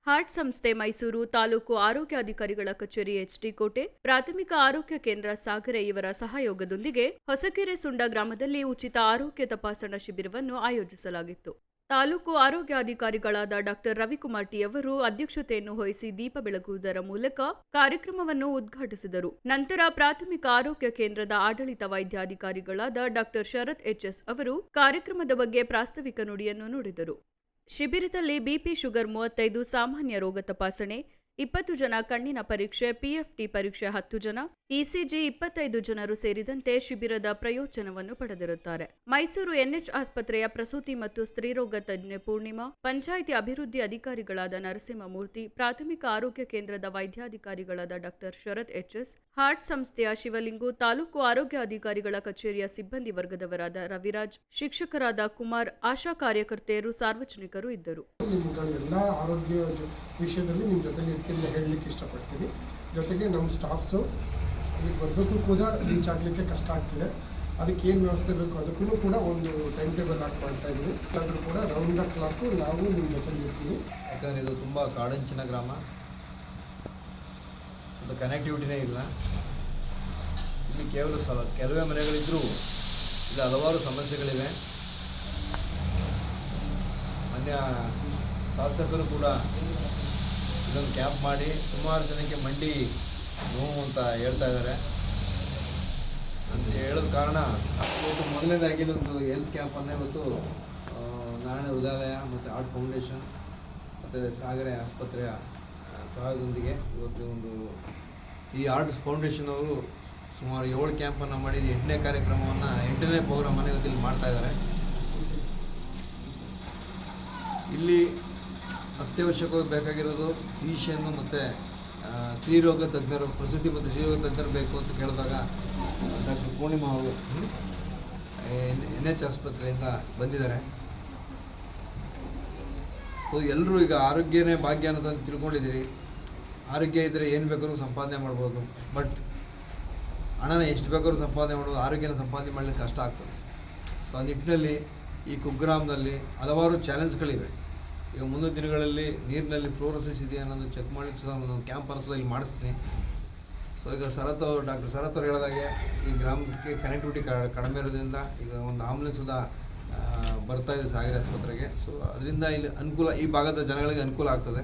Heart ಸಂಸ್ಥೆ ಮೈಸೂರು ತಾಲೂಕು ಆರೋಗ್ಯಾಧಿಕಾರಿಗಳ ಕಚೇರಿ HD ಕೋಟೆ ಪ್ರಾಥಮಿಕ ಆರೋಗ್ಯ ಕೇಂದ್ರ ಸಾಗರೆ ಇವರ ಸಹಯೋಗದೊಂದಿಗೆ ಹೊಸಕೆರೆ ಸುಂಡ ಗ್ರಾಮದಲ್ಲಿ ಉಚಿತ ಆರೋಗ್ಯ ತಪಾಸಣಾ ಶಿಬಿರವನ್ನು ಆಯೋಜಿಸಲಾಗಿತ್ತು. ತಾಲೂಕು ಆರೋಗ್ಯಾಧಿಕಾರಿಗಳಾದ ಡಾ ರವಿಕುಮಾರ್ ಟಿ ಅವರು ಅಧ್ಯಕ್ಷತೆಯನ್ನು ವಹಿಸಿ ದೀಪ ಬೆಳಗುವುದರ ಮೂಲಕ ಕಾರ್ಯಕ್ರಮವನ್ನು ಉದ್ಘಾಟಿಸಿದರು. ನಂತರ ಪ್ರಾಥಮಿಕ ಆರೋಗ್ಯ ಕೇಂದ್ರದ ಆಡಳಿತ ವೈದ್ಯಾಧಿಕಾರಿಗಳಾದ ಡಾ ಶರತ್ ಎಚ್ಎಸ್ ಅವರು ಕಾರ್ಯಕ್ರಮದ ಬಗ್ಗೆ ಪ್ರಾಸ್ತಾವಿಕ ನುಡಿಯನ್ನು ನುಡಿದರು. ಶಿಬಿರದಲ್ಲಿ ಬಿಪಿ ಶುಗರ್ 35, ಸಾಮಾನ್ಯ ರೋಗ ತಪಾಸಣೆ 20 ಜನ, ಕಣ್ಣಿನ ಪರೀಕ್ಷೆ, ಪಿಎಫ್ಟಿ ಪರೀಕ್ಷೆ 10 ಜನ, ಇಸಿಜಿ 25 ಜನರು ಸೇರಿದಂತೆ ಶಿಬಿರದ ಪ್ರಯೋಜನವನ್ನು ಪಡೆದಿರುತ್ತಾರೆ. ಮೈಸೂರು ಎನ್ಎಚ್ ಆಸ್ಪತ್ರೆಯ ಪ್ರಸೂತಿ ಮತ್ತು ಸ್ತ್ರೀರೋಗ ತಜ್ಞೆ ಪೂರ್ಣಿಮಾ, ಪಂಚಾಯಿತಿ ಅಭಿವೃದ್ಧಿ ಅಧಿಕಾರಿಗಳಾದ ನರಸಿಂಹಮೂರ್ತಿ, ಪ್ರಾಥಮಿಕ ಆರೋಗ್ಯ ಕೇಂದ್ರದ ವೈದ್ಯಾಧಿಕಾರಿಗಳಾದ ಡಾ ಶರತ್ ಎಚ್ಎಸ್, ಹಾರ್ಟ್ ಸಂಸ್ಥೆಯ ಶಿವಲಿಂಗು, ತಾಲೂಕು ಆರೋಗ್ಯ ಅಧಿಕಾರಿಗಳ ಕಚೇರಿಯ ಸಿಬ್ಬಂದಿ ವರ್ಗದವರಾದ ರವಿರಾಜ್, ಶಿಕ್ಷಕರಾದ ಕುಮಾರ್, ಆಶಾ ಕಾರ್ಯಕರ್ತೆಯರು, ಸಾರ್ವಜನಿಕರು ಇದ್ದರು. ಆರೋಗ್ಯ ವಿಷಯದಲ್ಲಿ ನಿಮ್ಮ ಜೊತೆಗೆ ಇರ್ತೀನಿ ಹೇಳಲಿಕ್ಕೆ ಇಷ್ಟಪಡ್ತೀನಿ. ಜೊತೆಗೆ ನಮ್ಮ ಸ್ಟಾಫ್ಸು ಇಲ್ಲಿಗೆ ಬರಬೇಕು ಕೂಡ ರೀಚ್ ಆಗಲಿಕ್ಕೆ ಕಷ್ಟ ಆಗ್ತಿದೆ. ಅದಕ್ಕೆ ಏನು ವ್ಯವಸ್ಥೆ ಬೇಕು ಅದಕ್ಕೂ ಕೂಡ ಒಂದು ಟೈಮ್ ಟೇಬಲ್ ಹಾಕಿ ಮಾಡ್ತಾ ಇದ್ವಿ. ಆದರೂ ಕೂಡ ರೌಂಡ್ ದ ಕ್ಲಾಕು ನಾವು ನಿಮ್ಮ ಜೊತೆಗೆ ಇರ್ತೀವಿ. ಯಾಕಂದರೆ ಇದು ತುಂಬ ಕಾಡಂಚಿನ ಗ್ರಾಮ, ಅದು ಕನೆಕ್ಟಿವಿಟಿನೇ ಇಲ್ಲ. ಇಲ್ಲಿ ಕೆಲವೇ ಮನೆಗಳಿದ್ದರೂ ಇಲ್ಲಿ ಹಲವಾರು ಸಮಸ್ಯೆಗಳಿವೆ. ಮಾನ್ಯ ಶಾಸಕರು ಕೂಡ ಇದೊಂದು ಕ್ಯಾಂಪ್ ಮಾಡಿ ಸುಮಾರು ಜನಕ್ಕೆ ಮಂಡಿ ನೋವು ಅಂತ ಹೇಳ್ತಾ ಇದ್ದಾರೆ. ಅಂತ ಹೇಳೋದ ಕಾರಣ ಇವತ್ತು ಮೊದಲನೇದಾಗಿ ಇಲ್ಲೊಂದು ಹೆಲ್ತ್ ಕ್ಯಾಂಪನ್ನು ಇವತ್ತು ನಾರಾಯಣ ಹೃದಯಾಲಯ ಮತ್ತು ಹಾರ್ಟ್ ಫೌಂಡೇಶನ್ ಮತ್ತು ಸಾಗರೆ ಆಸ್ಪತ್ರೆಯ ಸಹಾಯದೊಂದಿಗೆ ಇವತ್ತು ಈ ಹಾರ್ಟ್ ಫೌಂಡೇಶನ್ ಅವರು ಸುಮಾರು 7 ಕ್ಯಾಂಪನ್ನು ಮಾಡಿ 8ನೇ ಕಾರ್ಯಕ್ರಮವನ್ನು 8ನೇ ಪ್ರೋಗ್ರಾಮನ್ನು ಇವತ್ತು ಇಲ್ಲಿ ಮಾಡ್ತಾಯಿದ್ದಾರೆ. ಇಲ್ಲಿ ಅತ್ಯವಶ್ಯಕವಾಗಿ ಬೇಕಾಗಿರೋದು ಫಿಸಿಷಿಯನ್ನು ಮತ್ತು ಸ್ತ್ರೀರೋಗ ತಜ್ಞರು, ಪ್ರಸೂತಿ ಮತ್ತು ಸ್ತ್ರೀರೋಗ ತಜ್ಞರು ಬೇಕು ಅಂತ ಕೇಳಿದಾಗ ಡಾಕ್ಟರ್ ಪೂರ್ಣಿಮಾ ಅವರು NH ಆಸ್ಪತ್ರೆಯಿಂದ ಬಂದಿದ್ದಾರೆ. ಸೊ ಎಲ್ಲರೂ ಈಗ ಆರೋಗ್ಯನೇ ಭಾಗ್ಯ ಅನ್ನೋದನ್ನು ತಿಳ್ಕೊಂಡಿದ್ದೀರಿ. ಆರೋಗ್ಯ ಇದ್ದರೆ ಏನು ಬೇಕಾದ್ರೂ ಸಂಪಾದನೆ ಮಾಡ್ಬೋದು, ಬಟ್ ಹಣನ ಎಷ್ಟು ಬೇಕಾದ್ರೂ ಸಂಪಾದನೆ ಮಾಡ್ಬೋದು, ಆರೋಗ್ಯನ ಸಂಪಾದನೆ ಮಾಡಲಿಕ್ಕೆ ಕಷ್ಟ ಆಗ್ತದೆ. ಸೊ ಆ ನಿಟ್ಟಿನಲ್ಲಿ ಈ ಕುಗ್ರಾಮದಲ್ಲಿ ಹಲವಾರು ಚಾಲೆಂಜ್ಗಳಿವೆ. ಈಗ ಮುಂದಿನ ದಿನಗಳಲ್ಲಿ ನೀರಿನಲ್ಲಿ ಫ್ಲೋರೋಸಿಸ್ ಇದೆಯಾ ಅನ್ನೋದು ಚೆಕ್ ಮಾಡಲಿಕ್ಕೆ ಒಂದು ಕ್ಯಾಂಪ್ ಇಲ್ಲಿ ಮಾಡಿಸ್ತೀನಿ. ಸೊ ಈಗ ಡಾಕ್ಟರ್ ಶರತ್ ಅವರು ಹೇಳಿದಾಗೆ ಈ ಗ್ರಾಮಕ್ಕೆ ಕನೆಕ್ಟಿವಿಟಿ ಕಡಿಮೆ ಇರೋದ್ರಿಂದ ಈಗ ಒಂದು ಆಂಬುಲೆನ್ಸ್ ಸುಧಾ ಬರ್ತಾ ಇದೆ ಸಾಗರ ಆಸ್ಪತ್ರೆಗೆ. ಸೊ ಅದರಿಂದ ಇಲ್ಲಿ ಅನುಕೂಲ, ಈ ಭಾಗದ ಜನಗಳಿಗೆ ಅನುಕೂಲ ಆಗ್ತದೆ.